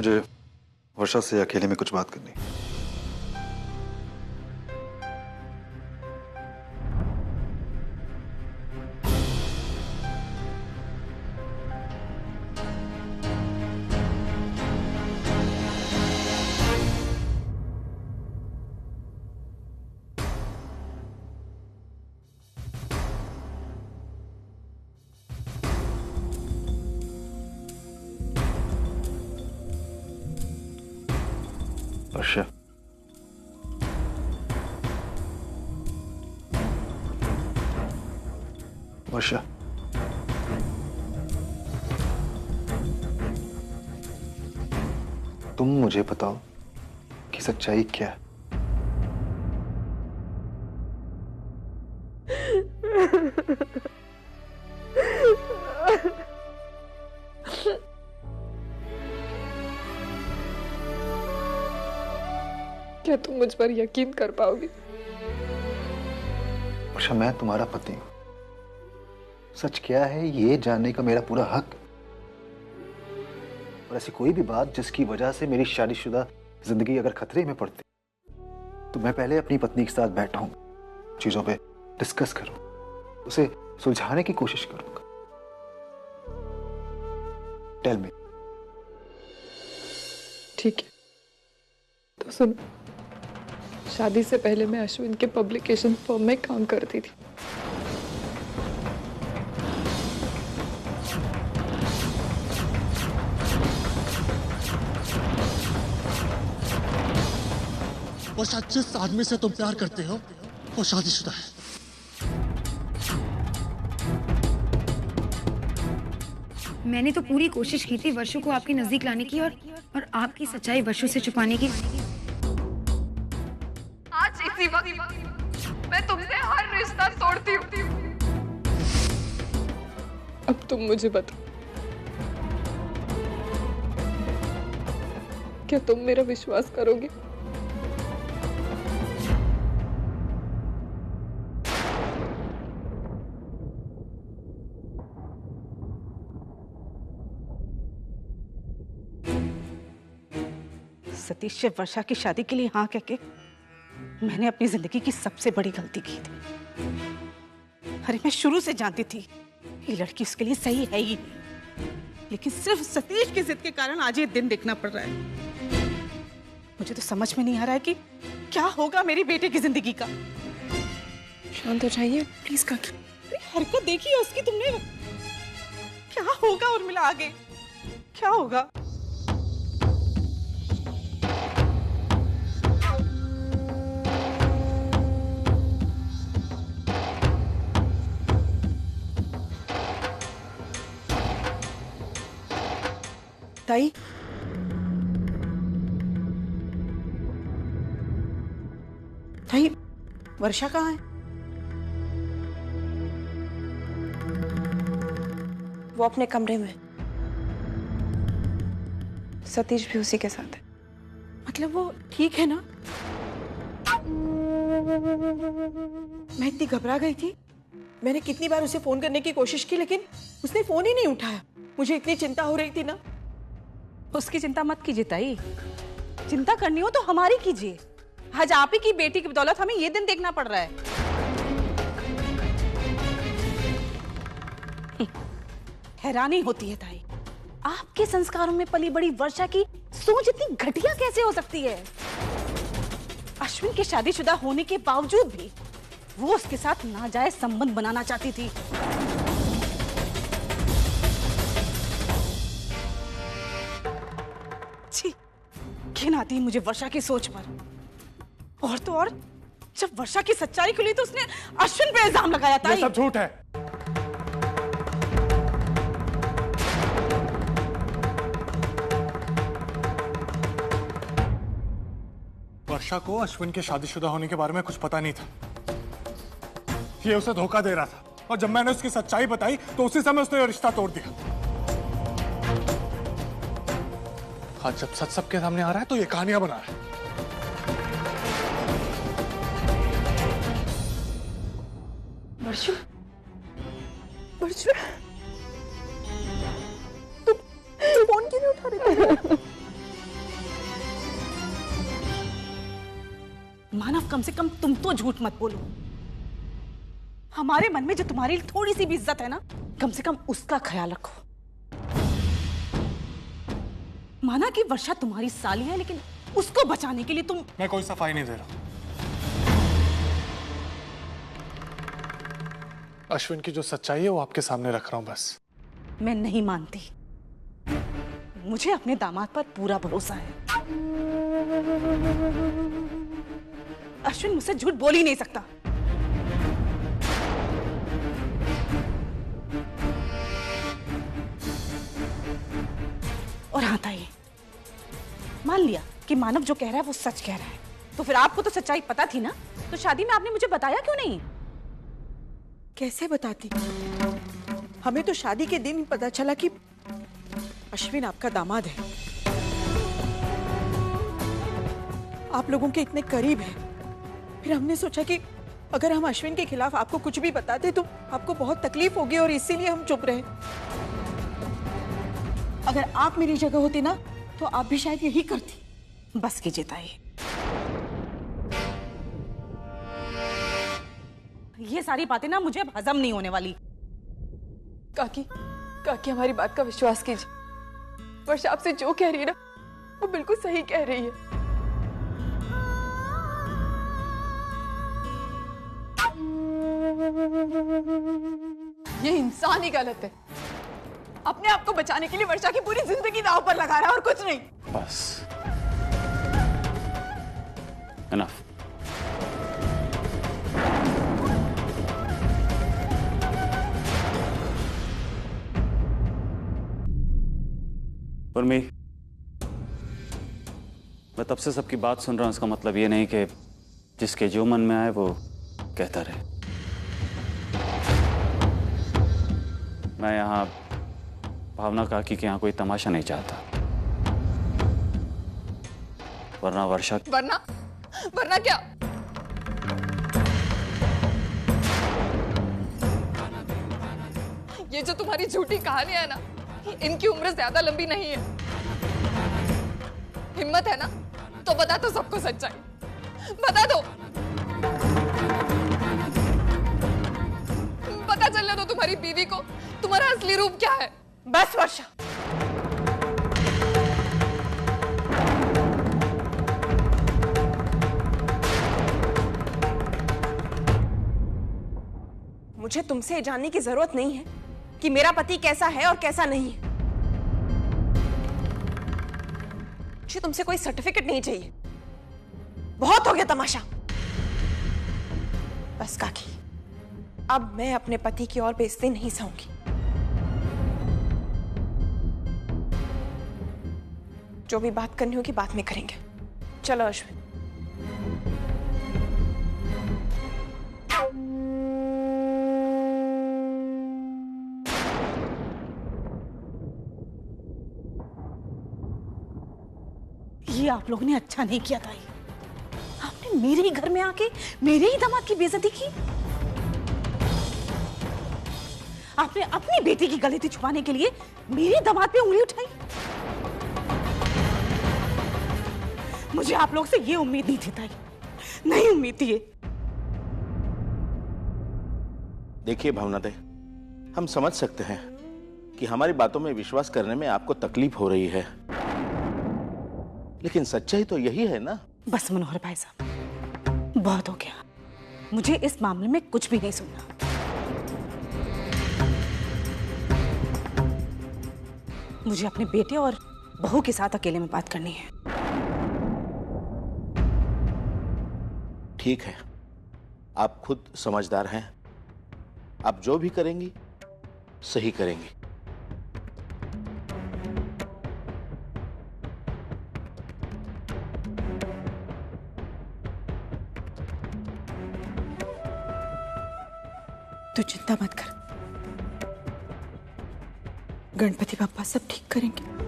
मुझे वर्षा से अकेले में कुछ बात करनी। वर्षा, वर्षा, तुम मुझे बताओ कि सच्चाई क्या है। क्या तुम मुझ पर यकीन कर पाओगे? वर्षा, मैं तुम्हारा पति हूं। सच क्या है ये जानने का मेरा पूरा हक। और ऐसी कोई भी बात जिसकी वजह से मेरी शादीशुदा जिंदगी अगर खतरे में पड़ती, तो मैं पहले अपनी पत्नी के साथ बैठाऊं, चीजों पे डिस्कस करूं, उसे सुलझाने की कोशिश करूंगा। Tell me. ठीक है, तो सुनो। शादी से पहले मैं अश्विन के पब्लिकेशन फर्म में काम करती थी। और शायद जिस आदमी से तुम प्यार करते हो वो शादीशुदा है। मैंने तो पूरी कोशिश की थी वर्षों को आपके नजदीक लाने की और आपकी सच्चाई वर्षों से छुपाने की। आज इसी वक्त मैं तुमसे हर रिश्ता तोड़ती हूँ। अब तुम मुझे बताओ, क्या तुम मेरा विश्वास करोगे? सतीश से वर्षा की शादी के लिए हाँ कह के मैंने अपनी जिंदगी की सबसे बड़ी गलती की थी। अरे मैं शुरू से जानती थी ये लड़की उसके लिए सही है ही नहीं, लेकिन सिर्फ सतीश की जिद के कारण आज ये दिन देखना पड़ रहा है। मुझे तो समझ में नहीं आ रहा है कि क्या होगा मेरी बेटे की जिंदगी का। शांत हो जाइए प्लीज काकी। हरकत देखी है उसकी तुमने। क्या होगा उर्मिला आगे, क्या होगा? ताई, ताई, वर्षा कहाँ है? वो अपने कमरे में। सतीश भी उसी के साथ है। मतलब वो ठीक है ना? मैं इतनी घबरा गई थी। मैंने कितनी बार उसे फोन करने की कोशिश की लेकिन उसने फोन ही नहीं उठाया। मुझे इतनी चिंता हो रही थी ना। उसकी चिंता मत कीजिए ताई, चिंता करनी हो तो हमारी कीजिए। आज आप ही की बेटी की बदौलत हमें ये दिन देखना पड़ रहा है। हैरानी होती है ताई, आपके संस्कारों में पली बड़ी वर्षा की सोच इतनी घटिया कैसे हो सकती है? अश्विन के शादीशुदा होने के बावजूद भी वो उसके साथ नाजायज संबंध बनाना चाहती थी। छी, घिन आती है मुझे वर्षा की सोच पर। और तो और जब वर्षा की सच्चाई खुली तो उसने अश्विन पे इल्जाम लगाया था। ये सब झूठ है। वर्षा को अश्विन के शादीशुदा होने के बारे में कुछ पता नहीं था। ये उसे धोखा दे रहा था और जब मैंने उसकी सच्चाई बताई तो उसी समय उसने रिश्ता तोड़ दिया। आज जब सच सबके सामने आ रहा है तो ये कहानियां बना रहा है। वर्षा, वर्षा, तुम फोन क्यों नहीं उठा रही थी? मानव, कम से कम तुम तो झूठ मत बोलो। हमारे मन में जो तुम्हारी थोड़ी सी भी इज्जत है ना, कम से कम उसका ख्याल रखो। माना कि वर्षा तुम्हारी साली है, लेकिन उसको बचाने के लिए तुम। मैं कोई सफाई नहीं दे रहा। अश्विन की जो सच्चाई है वो आपके सामने रख रहा हूं बस। मैं नहीं मानती। मुझे अपने दामाद पर पूरा भरोसा है। अश्विन मुझसे झूठ बोल ही नहीं सकता। और हाँ ताई, मान लिया कि मानव जो कह रहा है वो सच कह रहा है, तो फिर आपको तो सच्चाई पता थी ना, तो शादी में आपने मुझे बताया क्यों नहीं? कैसे बताती? हमें तो शादी के दिन पता चला कि अश्विन आपका दामाद है। आप लोगों के इतने करीब है। फिर हमने सोचा कि अगर हम अश्विन के खिलाफ आपको कुछ भी बताते तो आपको बहुत तकलीफ होगी, और इसीलिए हम चुप रहे। अगर आप मेरी जगह होती ना तो आप भी शायद यही करती। बस कीजिए ताई, ये सारी बातें ना मुझे अब हजम नहीं होने वाली। काकी, काकी हमारी बात का विश्वास कीजिए। वर्षा आपसे जो कह रही है ना, वो बिल्कुल सही कह रही है। ये इंसान ही गलत है। अपने आप को बचाने के लिए वर्षा की पूरी जिंदगी दांव पर लगा रहा है और कुछ नहीं। बस इनफ। उर्मी, मैं तब से सबकी बात सुन रहा हूं। इसका मतलब ये नहीं कि जिसके जो मन में आए वो कहता रहे। मैं यहां भावना काकी के यहाँ कोई तमाशा नहीं चाहता, वरना वर्षा। वरना क्या? ये जो तुम्हारी झूठी कहानियां है ना, इनकी उम्र ज्यादा लंबी नहीं है। हिम्मत है ना तो बता दो सबको सच्चाई। बता दो, पता चलने दो तुम्हारी बीवी को तुम्हारा असली रूप क्या है। बस वर्षा, मुझे तुमसे जानने की जरूरत नहीं है कि मेरा पति कैसा है और कैसा नहीं है। मुझे तुमसे कोई सर्टिफिकेट नहीं चाहिए। बहुत हो गया तमाशा। बस काकी, अब मैं अपने पति की और बेइज्जती नहीं सहूंगी। जो भी बात करनी होगी बाद में करेंगे। चलो अश्विन। ये आप लोगों ने अच्छा नहीं किया था। आपने मेरे ही घर में आके मेरे ही दामाद की बेइज्जती की। आपने अपनी बेटी की गलती छुपाने के लिए मेरे दामाद पे उंगली उठाई। मुझे आप लोग से ये उम्मीद नहीं थी ताई, नहीं उम्मीद थी ये। देखिए भावना दे, हम समझ सकते हैं कि हमारी बातों में विश्वास करने में आपको तकलीफ हो रही है, लेकिन सच्चाई तो यही है ना। बस मनोहर भाई साहब, बहुत हो गया। मुझे इस मामले में कुछ भी नहीं सुनना। मुझे अपने बेटे और बहू के साथ अकेले में बात करनी है। ठीक है, आप खुद समझदार हैं। आप जो भी करेंगी सही करेंगी। तू चिंता मत कर, गणपति बाप्पा सब ठीक करेंगे।